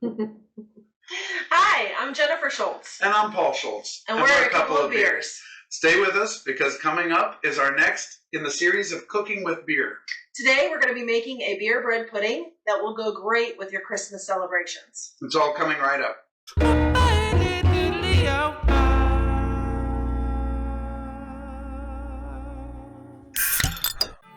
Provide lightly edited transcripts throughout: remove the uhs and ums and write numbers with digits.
Hi, I'm Jennifer Schultz. And I'm Paul Schultz. And we're a couple of beers. Stay with us because coming up is our next in the series of Cooking with Beer. Today we're going to be making a beer bread pudding that will go great with your Christmas celebrations. It's all coming right up.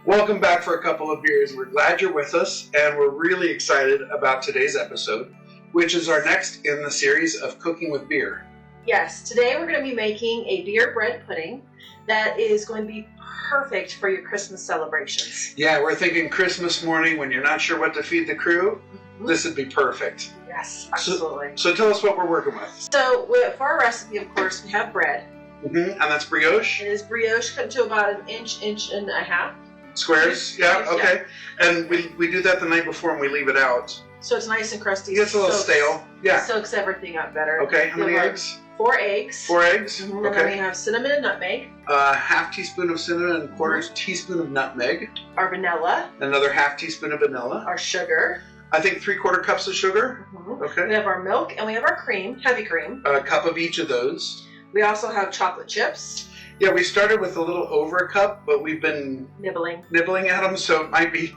Welcome back for a couple of beers. We're glad you're with us, and we're really excited about today's episode, which is our next in the series of Cooking with Beer. Yes, today we're going to be making a beer bread pudding that is going to be perfect for your Christmas celebrations. Yeah, we're thinking Christmas morning when you're not sure what to feed the crew. Mm-hmm. This would be perfect. Yes, absolutely. So tell us what we're working with. So for our recipe, of course, we have bread. Mm-hmm. And that's brioche? It is brioche cut to about an inch and a half. Squares? Yeah, okay. Yeah. And we do that the night before and we leave it out. So it's nice and crusty. It gets a little stale. Yeah. It soaks everything up better. Okay, how many eggs? 4 eggs. 4 eggs? Mm-hmm. Okay. And then we have cinnamon and nutmeg. Half teaspoon of cinnamon and quarter teaspoon of nutmeg. Our vanilla. Another half teaspoon of vanilla. Our sugar. I think 3/4 cups of sugar. Mm-hmm. Okay. We have our milk and we have our cream, heavy cream. A cup of each of those. We also have chocolate chips. Yeah, we started with a little over a cup, but we've been nibbling at them, so it might be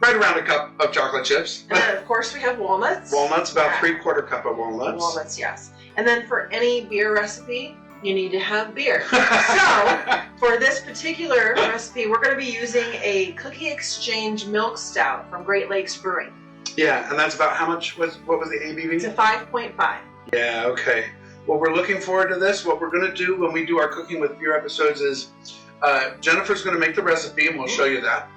right around a cup of chocolate chips. And then, of course, we have walnuts. Walnuts, about 3/4 cup of walnuts. Walnuts, yes. And then for any beer recipe, you need to have beer. So, for this particular recipe, we're going to be using a Cookie Exchange Milk Stout from Great Lakes Brewing. Yeah, and that's about how much? What was the ABV? It's a 5.5. Yeah, okay. Well, we're looking forward to this. What we're going to do when we do our Cooking with Beer episodes is Jennifer's going to make the recipe, and we'll show you that.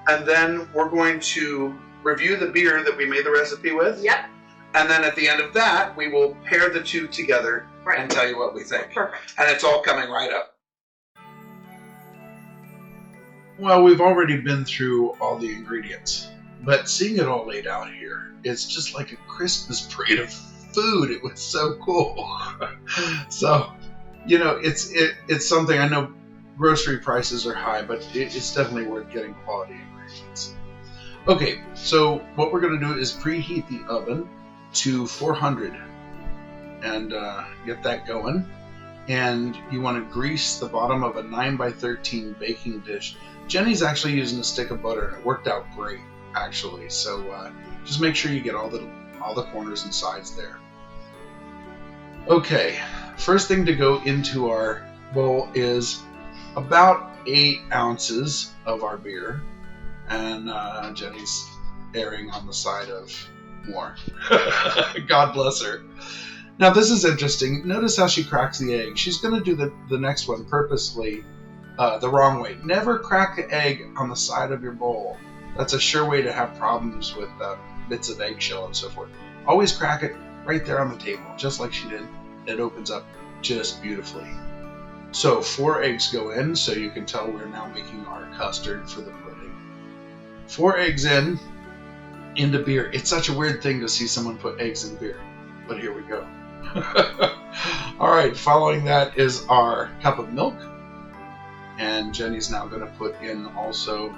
And then we're going to review the beer that we made the recipe with. Yep. And then at the end of that, we will pair the two together and tell you what we think. Perfect. And it's all coming right up. Well, we've already been through all the ingredients, but seeing it all laid out here, it's just like a Christmas parade of food. It was so cool. So, you know, it's something. I know grocery prices are high, but it's definitely worth getting quality ingredients. Okay, so what we're going to do is preheat the oven to 400 and get that going. And you want to grease the bottom of a 9x13 baking dish. Jenny's actually using a stick of butter, and it worked out great, actually. So just make sure you get all the corners and sides there. Okay, first thing to go into our bowl is about 8 ounces of our beer, and Jenny's erring on the side of more. God bless her. Now this is interesting. Notice how she cracks the egg. She's going to do the next one purposely the wrong way. Never crack the egg on the side of your bowl. That's a sure way to have problems with bits of eggshell and so forth. Always crack it right there on the table, just like she did. It opens up just beautifully. So 4 eggs go in, so you can tell we're now making our custard for the pudding. 4 eggs into beer. It's such a weird thing to see someone put eggs in beer, but here we go. All right, following that is our cup of milk, and Jenny's now going to put in also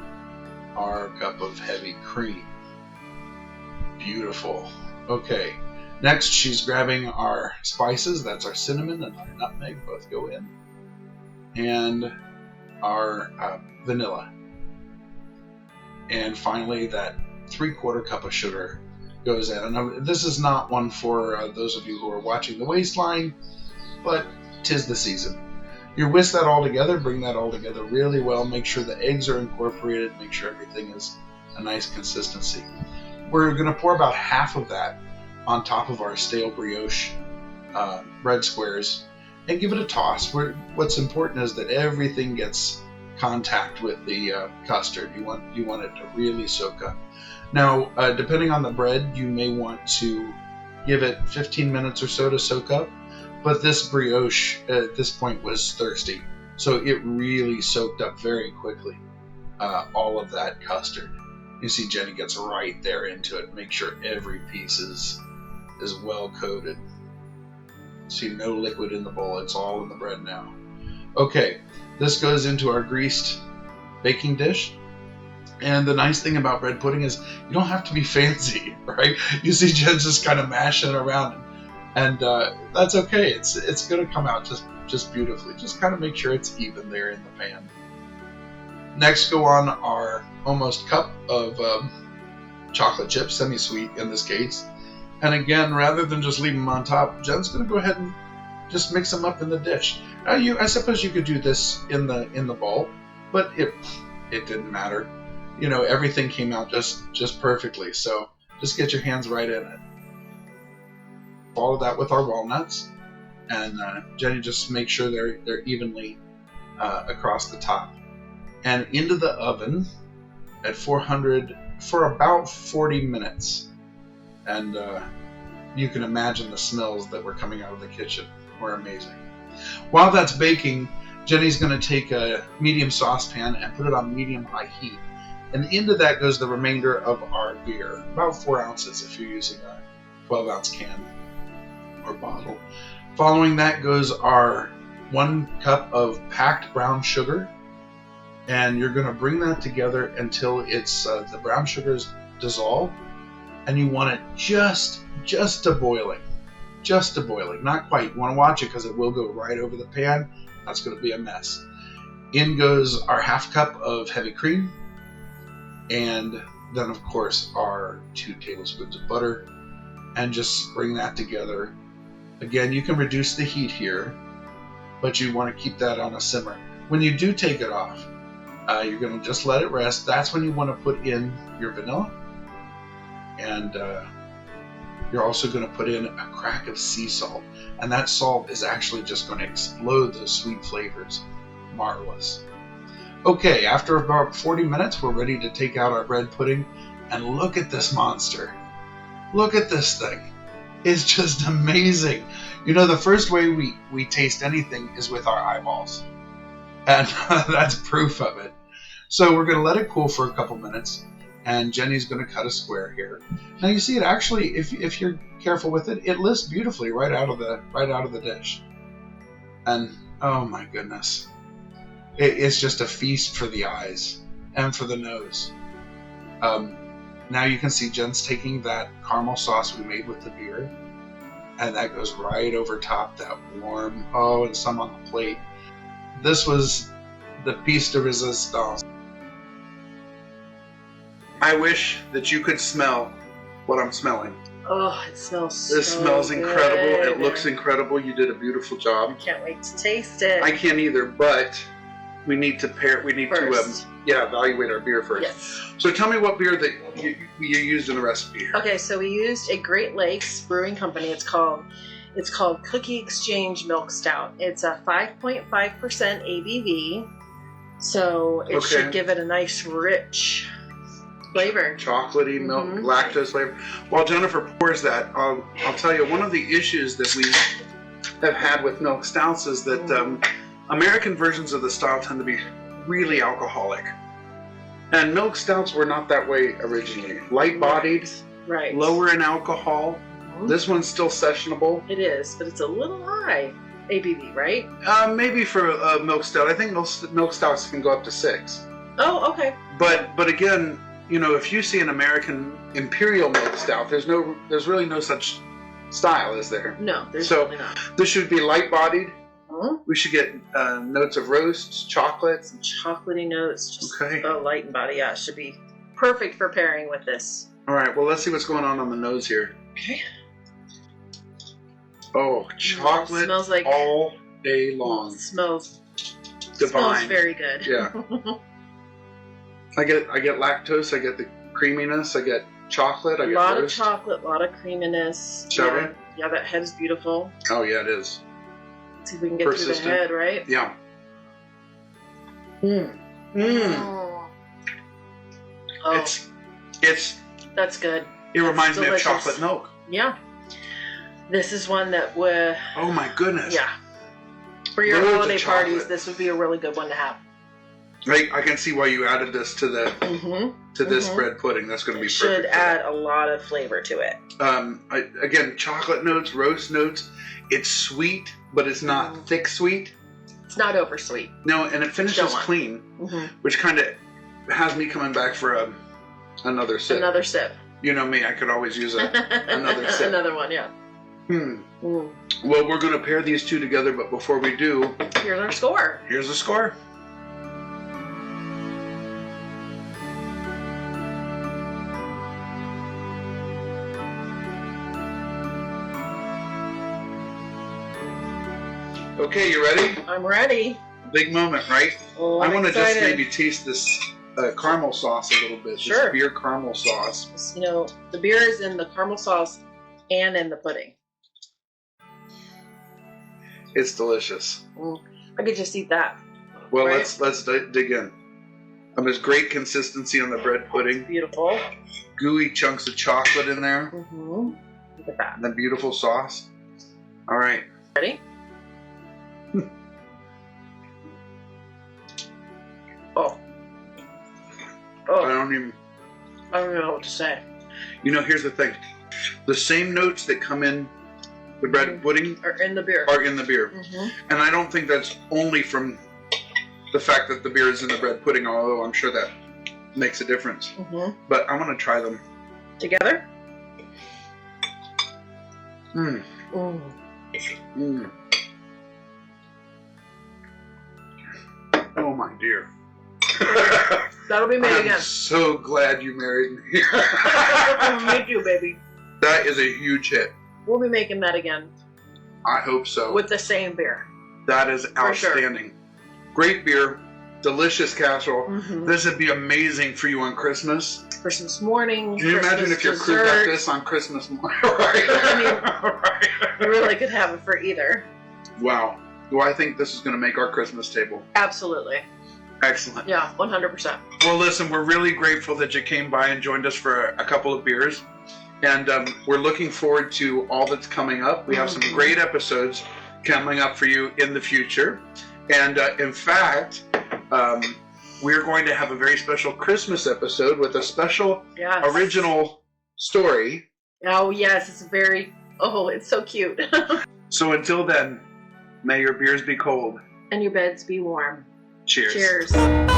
our cup of heavy cream. Beautiful. Okay, next she's grabbing our spices. That's our cinnamon and our nutmeg, both go in, and our vanilla. And finally, that 3/4 cup of sugar goes in. And this is not one for those of you who are watching the waistline, but 'tis the season. You whisk that all together, bring that all together really well, make sure the eggs are incorporated, make sure everything is a nice consistency. We're going to pour about half of that on top of our stale brioche bread squares and give it a toss. What's important is that everything gets contact with the custard. You want it to really soak up. Now, depending on the bread, you may want to give it 15 minutes or so to soak up, but this brioche at this point was thirsty, so it really soaked up very quickly, all of that custard. You see Jenny gets right there into it. Make sure every piece is well coated. See, no liquid in the bowl. It's all in the bread now. Okay, this goes into our greased baking dish. And the nice thing about bread pudding is you don't have to be fancy, right? You see Jen just kind of mashing it around, and that's okay. It's going to come out just beautifully. Just kind of make sure it's even there in the pan. Next, go on our almost cup of chocolate chips, semi-sweet in this case. And again, rather than just leave them on top, Jen's going to go ahead and just mix them up in the dish. Now, I suppose you could do this in the bowl, but it didn't matter. You know, everything came out just perfectly. So just get your hands right in it. Follow that with our walnuts, and Jenny, just make sure they're evenly across the top, and into the oven at 400 for about 40 minutes. And you can imagine the smells that were coming out of the kitchen were amazing. While that's baking, Jenny's going to take a medium saucepan and put it on medium-high heat. And into that goes the remainder of our beer, about 4 ounces if you're using a 12-ounce can or bottle. Following that goes our 1 cup of packed brown sugar. And you're going to bring that together until it's the brown sugar is dissolved. And you want it just to boiling. Just to boiling. Not quite. You want to watch it because it will go right over the pan. That's going to be a mess. In goes our 1/2 cup of heavy cream. And then, of course, our 2 tablespoons of butter. And just bring that together. Again, you can reduce the heat here, but you want to keep that on a simmer. When you do take it off, you're going to just let it rest. That's when you want to put in your vanilla. And you're also going to put in a crack of sea salt. And that salt is actually just going to explode those sweet flavors. Marvelous. Okay, after about 40 minutes, we're ready to take out our bread pudding. And look at this monster. Look at this thing. It's just amazing. You know, the first way we taste anything is with our eyeballs. And that's proof of it. So we're going to let it cool for a couple minutes. And Jenny's going to cut a square here. Now you see it actually, if you're careful with it, it lists beautifully right out of the dish. And oh my goodness, it's just a feast for the eyes and for the nose. Now you can see Jen's taking that caramel sauce we made with the beer, and that goes right over top that warm, and some on the plate. This was the piece de resistance. I wish that you could smell what I'm smelling. Oh, it smells This so smells good. incredible. It looks incredible. You did a beautiful job. I can't wait to taste it. I can't either, but we need to First. evaluate our beer first. Yes. So tell me what beer that you used in the recipe here. Okay, so we used a Great Lakes Brewing Company. It's called Cookie Exchange Milk Stout. It's a 5.5% ABV, so it should give it a nice, rich flavor. Chocolatey milk, lactose flavor. While Jennifer pours that, I'll tell you, one of the issues that we have had with milk stouts is that American versions of the style tend to be really alcoholic. And milk stouts were not that way originally. Light-bodied, right. Lower in alcohol. This one's still sessionable. It is, but it's a little high ABV, right? Maybe for a milk stout. I think most milk stouts can go up to 6. Oh, okay. But again, you know, if you see an American imperial milk stout, there's really no such style, is there? No, there's so really not. This should be light-bodied. We should get notes of roast, chocolate. Some chocolatey notes. Just Okay. light and body. Yeah, it should be perfect for pairing with this. All right. Well, let's see what's going on the nose here. Okay. Oh, chocolate smells like all day long. Smells Divine. Smells very good. Yeah. I get lactose. I get the creaminess. I get chocolate. I get a lot roast. of chocolate, a lot of creaminess. Shall we? Yeah, that head is beautiful. Oh yeah, it is. Let's see if we can get Persistent. through the head, right? Yeah. Oh, It's. that's good. It reminds me of delicious. chocolate milk. Yeah. This is one that would. Oh my goodness. Yeah. For your Loads of holiday chocolate. parties, this would be a really good one to have. I can see why you added this to this bread pudding. That's going to be It perfect. should add a lot of flavor to it. Again, chocolate notes, roast notes. It's sweet, but it's not thick sweet. It's not over sweet. No, and it finishes Don't want. clean, which kind of has me coming back for another sip. Another sip. You know me, I could always use another sip. Another one, yeah. Well, we're going to pair these two together, but before we do, here's our score. Here's the score. Okay, you ready? I'm ready. Big moment, right? Oh, I I'm want to just excited. maybe taste this caramel sauce a little bit. Sure. This beer caramel sauce. You know, the beer is in the caramel sauce and in the pudding. It's delicious. I could just eat that. Well, Right. let's dig in. There's great consistency on the bread pudding. Beautiful. Gooey chunks of chocolate in there. Look at that. And then beautiful sauce. All right. Ready? Oh. I don't even know what to say. You know, here's the thing. The same notes that come in the bread pudding Or in the beer. are in the beer. And I don't think that's only from the fact that the beer is in the bread pudding, although I'm sure that makes a difference. But I want to try them. Together? Oh my dear. That'll be made I'm again. so glad you married me. Me too, baby. That is a huge hit. We'll be making that again. I hope so. With the same beer. That is For sure. outstanding. Great beer, delicious casserole. This would be amazing for you on Christmas. Christmas morning. Can you imagine if your crew got this on Christmas morning? Right. I mean, we really could have it for either. Wow. Well, I think this is going to make our Christmas table. Absolutely. Excellent. Yeah, 100%. Well, listen, we're really grateful that you came by and joined us for a couple of beers. And we're looking forward to all that's coming up. We have some great episodes coming up for you in the future. And in fact, we're going to have a very special Christmas episode with a special original story. Oh, yes. It's it's so cute. So until then, may your beers be cold. And your beds be warm. Cheers. Cheers.